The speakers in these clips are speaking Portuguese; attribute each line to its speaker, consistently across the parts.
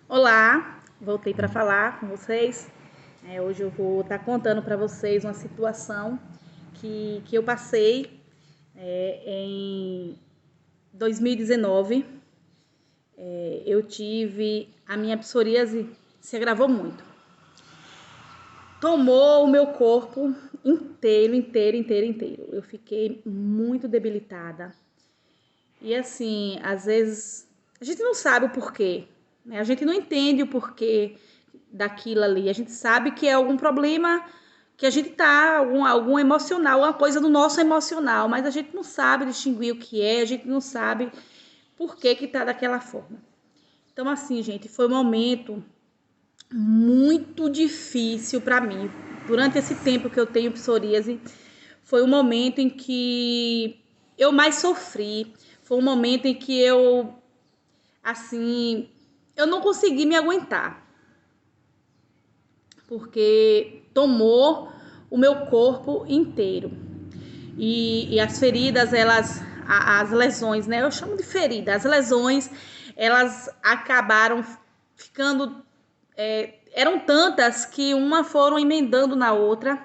Speaker 1: Olá, voltei para falar com vocês. Hoje eu vou estar contando para vocês uma situação que eu passei em 2019. Eu tive a minha psoríase se agravou muito. Tomou o meu corpo inteiro. Eu fiquei muito debilitada. E assim, às vezes a gente não sabe o porquê, né? A gente não entende o porquê daquilo ali. A gente sabe que é algum problema que a gente tá, algum emocional, uma coisa do nosso emocional, mas a gente não sabe distinguir o que é, a gente não sabe por que tá daquela forma. Então, assim, gente, foi um momento muito difícil para mim. Durante esse tempo que eu tenho psoríase, foi um momento em que eu mais sofri. Foi um momento em que assim, eu não consegui me aguentar, porque tomou o meu corpo inteiro. E as feridas, as lesões, né? Eu chamo de ferida. As lesões, elas acabaram ficando, eram tantas que uma foram emendando na outra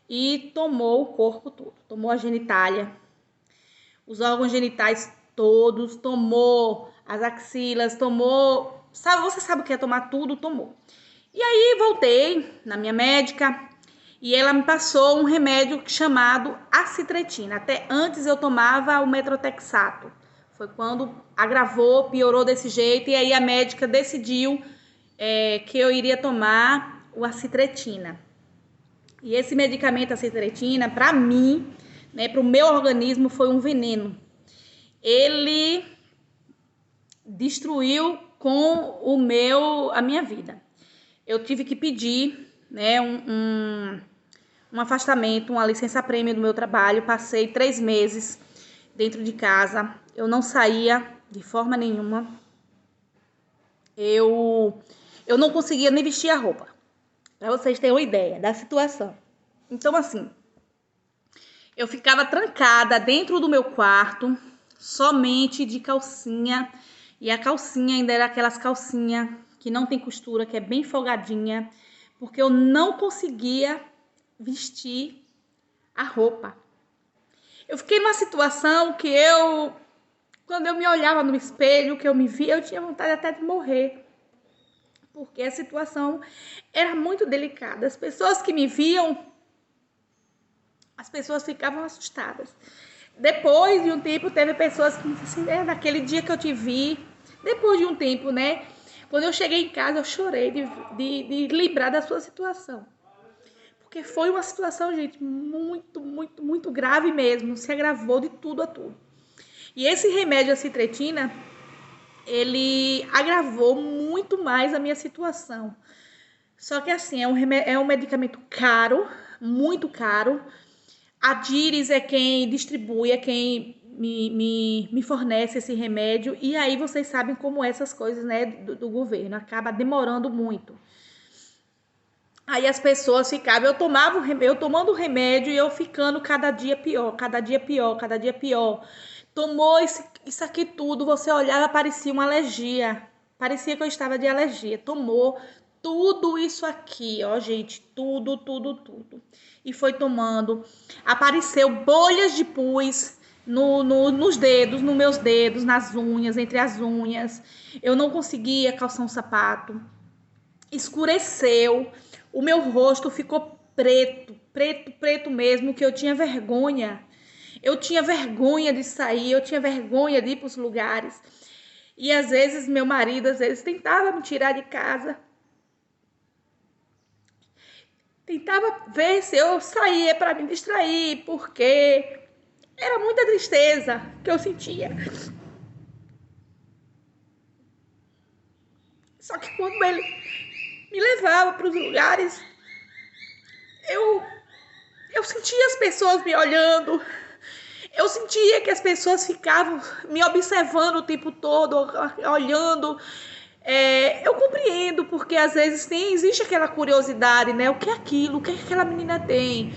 Speaker 1: e tomou o corpo todo. Tomou a genitália, os órgãos genitais todos, tomou as axilas, tomou, sabe, você sabe o que é tomar tudo, tomou. E aí voltei na minha médica e ela me passou um remédio chamado acitretina. Até antes eu tomava o metrotexato. Foi quando agravou, piorou desse jeito e aí a médica decidiu que eu iria tomar o acitretina. E esse medicamento acitretina, para mim, né, para o meu organismo, foi um veneno. Ele destruiu com a minha vida. Eu tive que pedir, né, um afastamento, uma licença-prêmio do meu trabalho. Passei 3 meses dentro de casa. Eu não saía de forma nenhuma. Eu não conseguia nem vestir a roupa, para vocês terem uma ideia da situação. Então, assim, eu ficava trancada dentro do meu quarto, somente de calcinha. E a calcinha ainda era aquelas calcinhas que não tem costura, que é bem folgadinha, porque eu não conseguia vestir a roupa. Eu fiquei numa situação que quando eu me olhava no espelho, que eu me via, eu tinha vontade até de morrer. Porque a situação era muito delicada. As pessoas que me viam, as pessoas ficavam assustadas. Depois de um tempo, teve pessoas que me disseram assim, naquele dia que eu te vi, depois de um tempo, né? Quando eu cheguei em casa, eu chorei de lembrar da sua situação. Porque foi uma situação, gente, muito grave mesmo. Se agravou de tudo a tudo. E esse remédio, a citretina, ele agravou muito mais a minha situação. Só que assim, é um medicamento caro, muito caro. A Diris é quem distribui, é quem me fornece esse remédio. E aí vocês sabem como essas coisas, né, do governo, acaba demorando muito. Aí as pessoas ficavam, eu tomando o remédio e eu ficando cada dia pior. Tomou isso aqui tudo, você olhava, parecia uma alergia. Parecia que eu estava de alergia. Tomou tudo isso aqui, ó, gente, tudo. E foi tomando. Apareceu bolhas de pus nos dedos, nos meus dedos, nas unhas, entre as unhas. Eu não conseguia calçar um sapato. Escureceu. O meu rosto ficou preto mesmo, que eu tinha vergonha. Eu tinha vergonha de sair, eu tinha vergonha de ir para os lugares. E às vezes meu marido, tentava me tirar de casa. Tentava ver se eu saía para me distrair, porque era muita tristeza que eu sentia. Só que quando ele me levava para os lugares, eu sentia as pessoas me olhando. Eu sentia que as pessoas ficavam me observando o tempo todo, olhando. Eu compreendo, porque às vezes existe aquela curiosidade, né? O que é aquilo? O que é que aquela menina tem?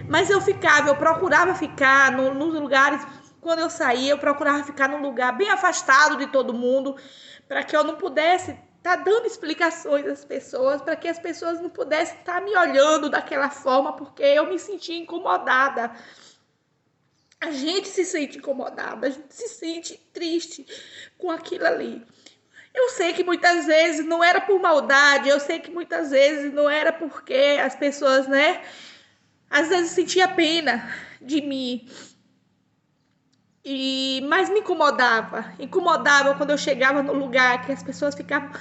Speaker 1: Mas eu procurava ficar nos lugares, quando eu saía, eu procurava ficar num lugar bem afastado de todo mundo, para que eu não pudesse tá dando explicações às pessoas para que as pessoas não pudessem estar me olhando daquela forma, porque eu me sentia incomodada. A gente se sente incomodada, a gente se sente triste com aquilo ali. Eu sei que muitas vezes não era por maldade, eu sei que muitas vezes não era porque as pessoas, né, às vezes sentia pena de mim. Mas me incomodava quando eu chegava no lugar que as pessoas ficavam,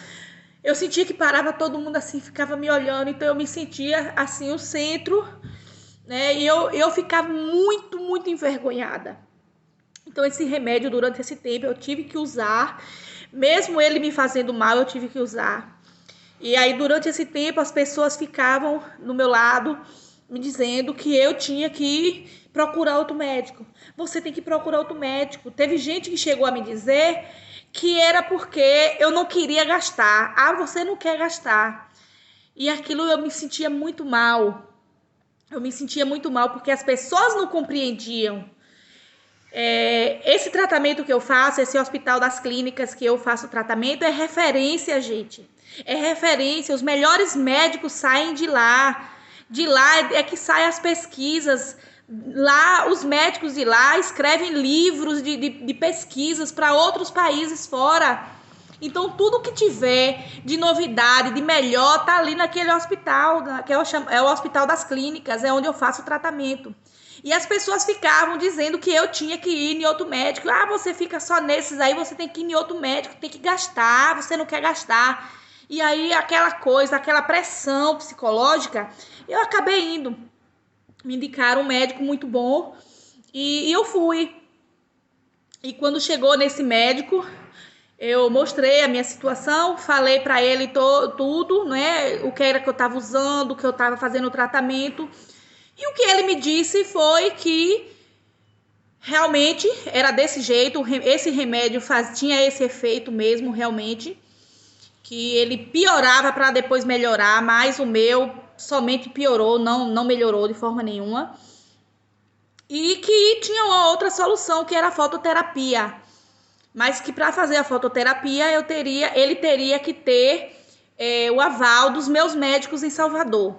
Speaker 1: eu sentia que parava todo mundo assim, ficava me olhando, então eu me sentia assim o centro, né? E eu ficava muito envergonhada. Então esse remédio durante esse tempo eu tive que usar, mesmo ele me fazendo mal, eu tive que usar. E aí durante esse tempo as pessoas ficavam no meu lado me dizendo que eu tinha que procurar outro médico. Você tem que procurar outro médico. Teve gente que chegou a me dizer que era porque eu não queria gastar. Ah, você não quer gastar. E aquilo eu me sentia muito mal. Eu me sentia muito mal porque as pessoas não compreendiam. Esse tratamento que eu faço, esse Hospital das Clínicas que eu faço o tratamento, é referência, gente. É referência. Os melhores médicos saem de lá. De lá é que saem as pesquisas. Lá, os médicos de lá escrevem livros de pesquisas para outros países fora. Então, tudo que tiver de novidade, de melhor, tá ali naquele hospital, que é o Hospital das Clínicas, é onde eu faço o tratamento. E as pessoas ficavam dizendo que eu tinha que ir em outro médico. Ah, você fica só nesses aí, você tem que ir em outro médico, tem que gastar, você não quer gastar. E aí, aquela coisa, aquela pressão psicológica, eu acabei indo. Me indicaram um médico muito bom e eu fui. E quando chegou nesse médico, eu mostrei a minha situação, falei para ele tudo, né? O que era que eu estava usando, o que eu estava fazendo o tratamento. E o que ele me disse foi que realmente era desse jeito, esse remédio tinha esse efeito mesmo, realmente, que ele piorava para depois melhorar, mas o meu somente piorou, não melhorou de forma nenhuma. E que tinha uma outra solução, que era a fototerapia. Mas que para fazer a fototerapia ele teria que ter o aval dos meus médicos em Salvador.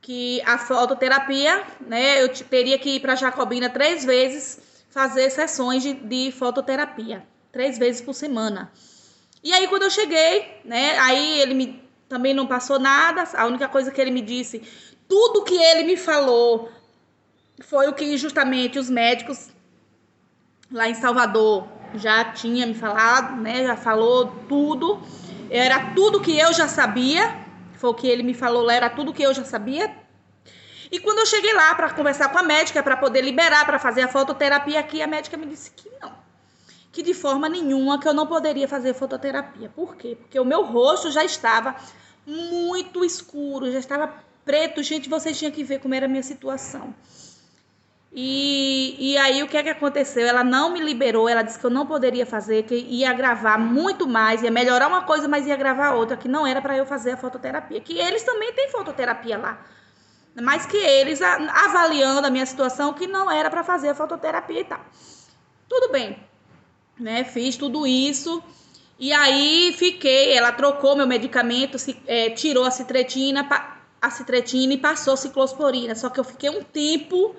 Speaker 1: Que a fototerapia, né, eu teria que ir para Jacobina 3 vezes fazer sessões de fototerapia, 3 vezes por semana. E aí quando eu cheguei, né, aí ele também não passou nada, a única coisa que ele me disse, tudo que ele me falou foi o que justamente os médicos lá em Salvador já tinha me falado, né, já falou tudo, era tudo que eu já sabia. Foi o que ele me falou lá, era tudo que eu já sabia. E quando eu cheguei lá para conversar com a médica, para poder liberar, para fazer a fototerapia aqui, a médica me disse que não. Que de forma nenhuma que eu não poderia fazer fototerapia. Por quê? Porque o meu rosto já estava muito escuro, já estava preto. Gente, vocês tinham que ver como era a minha situação. E aí o que é que aconteceu? Ela não me liberou, ela disse que eu não poderia fazer, que ia agravar muito mais, ia melhorar uma coisa, mas ia agravar outra, que não era para eu fazer a fototerapia. Que eles também têm fototerapia lá, mas que eles, avaliando a minha situação, que não era para fazer a fototerapia e tal. Tudo bem, né? Fiz tudo isso e aí fiquei, ela trocou meu medicamento, tirou a citretina e passou ciclosporina, só que eu fiquei um tempo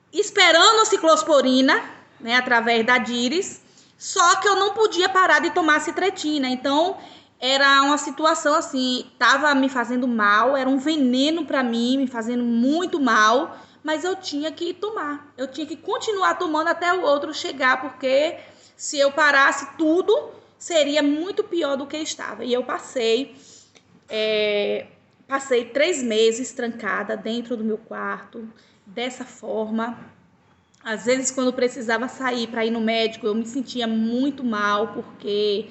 Speaker 1: esperando a ciclosporina, né, através da Díris, só que eu não podia parar de tomar citretina. Então, era uma situação assim, tava me fazendo mal, era um veneno para mim, me fazendo muito mal, mas eu tinha que tomar. Eu tinha que continuar tomando até o outro chegar, porque se eu parasse tudo, seria muito pior do que estava. E eu passei 3 meses trancada dentro do meu quarto, dessa forma. Às vezes, quando precisava sair para ir no médico, eu me sentia muito mal, porque,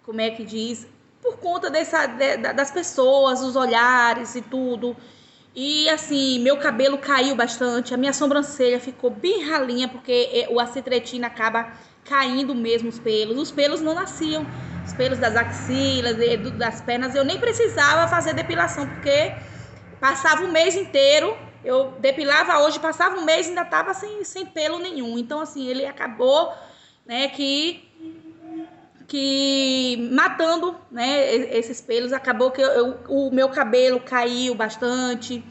Speaker 1: como é que diz? Por conta das pessoas, os olhares e tudo. E assim, meu cabelo caiu bastante, a minha sobrancelha ficou bem ralinha, porque a citretina acaba caindo mesmo os pelos. Os pelos não nasciam, os pelos das axilas, das pernas, eu nem precisava fazer depilação, porque passava o mês inteiro, eu depilava hoje, passava um mês e ainda estava sem pelo nenhum. Então, assim, ele acabou, né, que que matando, né, esses pelos, acabou que o meu cabelo caiu bastante.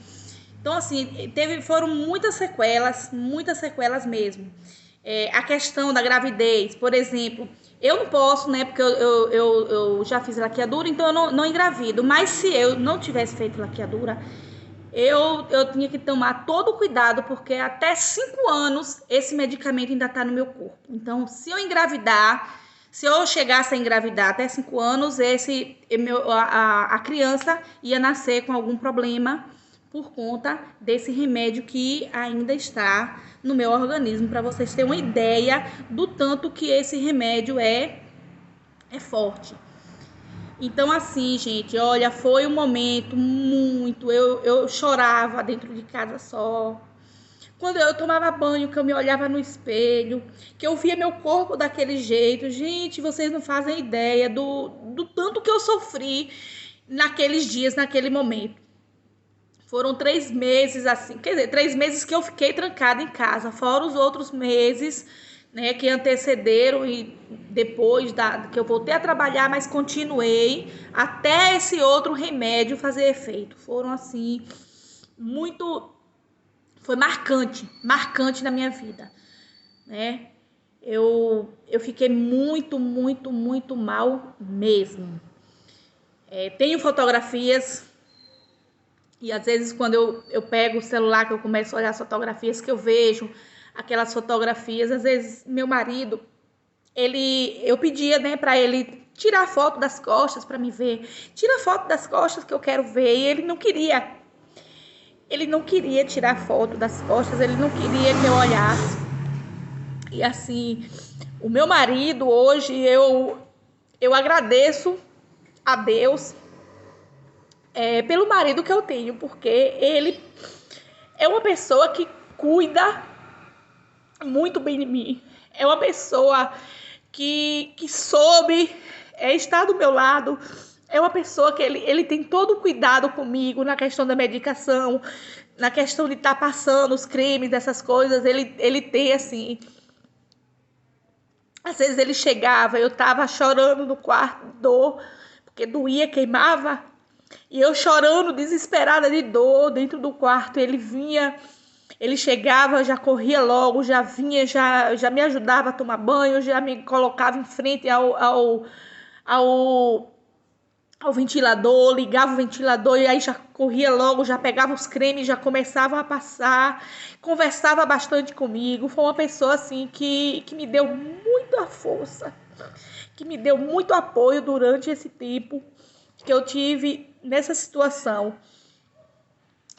Speaker 1: Então, assim, foram muitas sequelas mesmo. A questão da gravidez, por exemplo, eu não posso, né, porque eu já fiz laqueadura, então eu não engravido. Mas se eu não tivesse feito laqueadura, eu tinha que tomar todo o cuidado, porque até 5 anos esse medicamento ainda está no meu corpo. Então, se eu engravidar, se eu chegasse a engravidar até 5 anos, a criança ia nascer com algum problema por conta desse remédio que ainda está no meu organismo, para vocês terem uma ideia do tanto que esse remédio é forte. Então, assim, gente, olha, foi um momento muito... Eu chorava dentro de casa só. Quando eu tomava banho, que eu me olhava no espelho, que eu via meu corpo daquele jeito. Gente, vocês não fazem ideia do tanto que eu sofri naqueles dias, naquele momento. Foram 3 meses, assim, quer dizer, 3 meses que eu fiquei trancada em casa, fora os outros meses, né, que antecederam e depois que eu voltei a trabalhar, mas continuei até esse outro remédio fazer efeito. Foram, assim, foi marcante na minha vida, né? Eu fiquei muito mal mesmo. Tenho fotografias. E às vezes quando eu pego o celular, que eu começo a olhar as fotografias, que eu vejo aquelas fotografias, às vezes meu marido, eu pedia, né, para ele tirar foto das costas para me ver. Tira foto das costas que eu quero ver. E ele não queria. Ele não queria tirar foto das costas, ele não queria que eu olhasse. E assim, o meu marido hoje, eu agradeço a Deus pelo marido que eu tenho, porque ele é uma pessoa que cuida muito bem de mim. É uma pessoa que soube estar do meu lado. É uma pessoa que ele tem todo o cuidado comigo na questão da medicação, na questão de estar passando os cremes, dessas coisas. Ele tem, assim... Às vezes ele chegava, eu tava chorando no quarto, dor, porque doía, queimava. E eu chorando, desesperada de dor, dentro do quarto. Ele vinha, ele chegava, já corria logo, já vinha, já me ajudava a tomar banho, já me colocava em frente ao ventilador, ligava o ventilador e aí já corria logo, já pegava os cremes, já começava a passar, conversava bastante comigo. Foi uma pessoa assim que me deu muita força, que me deu muito apoio durante esse tempo que eu tive nessa situação.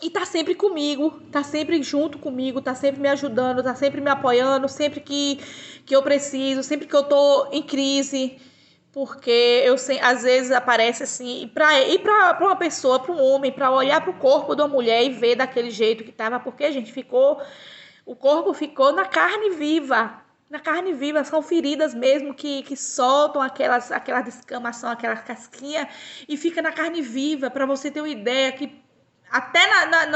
Speaker 1: E tá sempre comigo, tá sempre junto comigo, tá sempre me ajudando, tá sempre me apoiando, sempre que eu preciso, sempre que eu tô em crise. Porque às vezes aparece assim, para uma pessoa, para um homem, para olhar para o corpo de uma mulher e ver daquele jeito que estava, porque, gente, o corpo ficou na carne viva. Na carne viva, são feridas mesmo que soltam aquela descamação, aquela casquinha, e fica na carne viva, para você ter uma ideia que até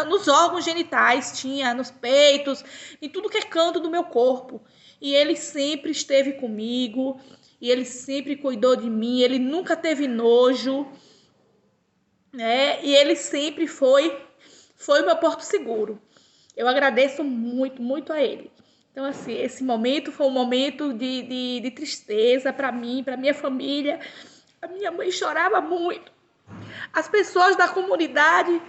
Speaker 1: nos órgãos genitais tinha, nos peitos, em tudo que é canto do meu corpo. E ele sempre esteve comigo, e ele sempre cuidou de mim, ele nunca teve nojo, né? E ele sempre foi o meu porto seguro. Eu agradeço muito a ele. Então, assim, esse momento foi um momento de tristeza para mim, para minha família. A minha mãe chorava muito. As pessoas da comunidade,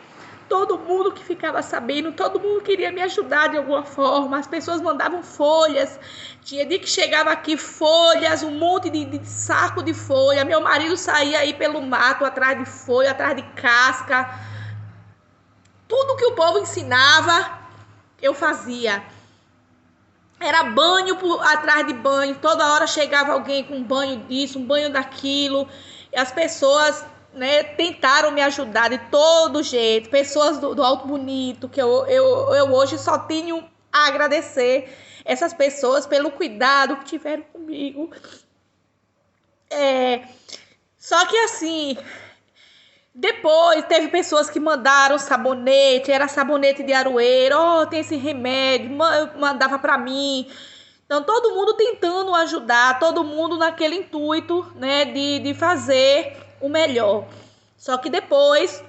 Speaker 1: todo mundo que ficava sabendo, todo mundo queria me ajudar de alguma forma. As pessoas mandavam folhas. Tinha dia que chegava aqui folhas, um monte de saco de folha. Meu marido saía aí pelo mato, atrás de folha, atrás de casca. Tudo que o povo ensinava, eu fazia. Era banho atrás de banho. Toda hora chegava alguém com um banho disso, um banho daquilo. E as pessoas, né, tentaram me ajudar de todo jeito. Pessoas do Alto Bonito, que eu hoje só tenho a agradecer essas pessoas pelo cuidado que tiveram comigo. Só que assim, depois teve pessoas que mandaram sabonete, era sabonete de aroeiro, tem esse remédio, mandava pra mim. Então, todo mundo tentando ajudar, todo mundo naquele intuito, né, de fazer o melhor. Só que depois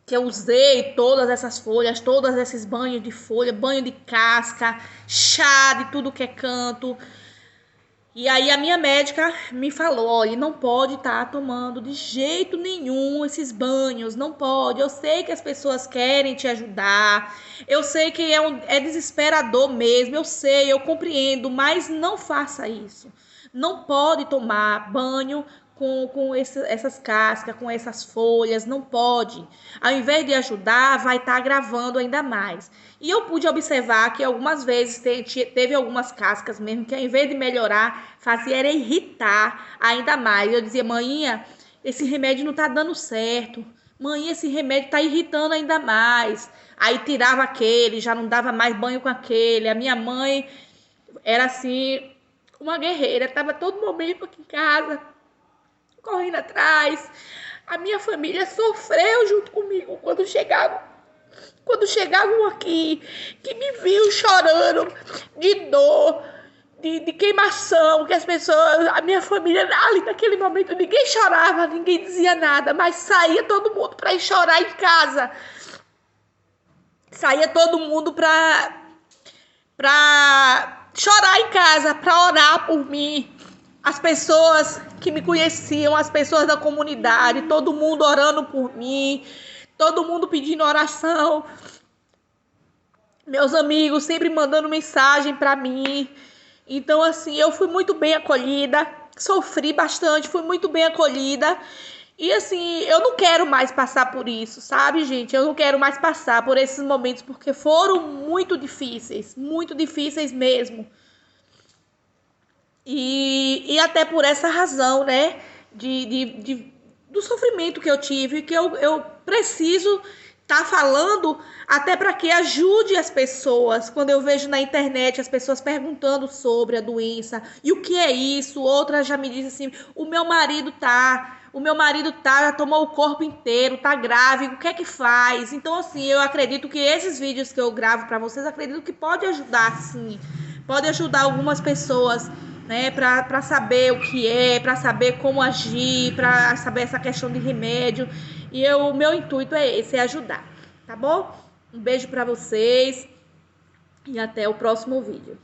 Speaker 1: que eu usei todas essas folhas, todos esses banhos de folha, banho de casca, chá de tudo que é canto, e aí a minha médica me falou, olha, não pode estar tomando de jeito nenhum esses banhos, não pode. Eu sei que as pessoas querem te ajudar, eu sei que é desesperador mesmo, eu sei, eu compreendo, mas não faça isso. Não pode tomar banho com essas cascas, com essas folhas, não pode. Ao invés de ajudar, vai estar agravando ainda mais. E eu pude observar que algumas vezes teve algumas cascas mesmo que, ao invés de melhorar, fazia era irritar ainda mais. Eu dizia, maninha, esse remédio não tá dando certo. Mãe, esse remédio tá irritando ainda mais. Aí tirava aquele, já não dava mais banho com aquele. A minha mãe era assim, uma guerreira, tava todo momento aqui em casa, correndo atrás. A minha família sofreu junto comigo quando chegavam aqui, que me viam chorando de dor, de queimação, que as pessoas, a minha família, ali naquele momento, ninguém chorava, ninguém dizia nada, mas saía todo mundo para ir chorar em casa. Saía todo mundo para chorar em casa, para orar por mim. As pessoas que me conheciam, as pessoas da comunidade, todo mundo orando por mim, todo mundo pedindo oração. Meus amigos sempre mandando mensagem para mim. Então, assim, eu fui muito bem acolhida, sofri bastante, fui muito bem acolhida. E, assim, eu não quero mais passar por isso, sabe, gente? Eu não quero mais passar por esses momentos, porque foram muito difíceis mesmo. E até por essa razão, né, do sofrimento que eu tive, que eu preciso estar falando até para que ajude as pessoas. Quando eu vejo na internet as pessoas perguntando sobre a doença, e o que é isso? Outra já me disse assim, o meu marido já tomou o corpo inteiro, tá grávida, o que é que faz? Então, assim, eu acredito que esses vídeos que eu gravo para vocês, acredito que pode ajudar, sim. Pode ajudar algumas pessoas, né, para saber o que é, para saber como agir, para saber essa questão de remédio. E o meu intuito é esse, é ajudar, tá bom? Um beijo para vocês e até o próximo vídeo.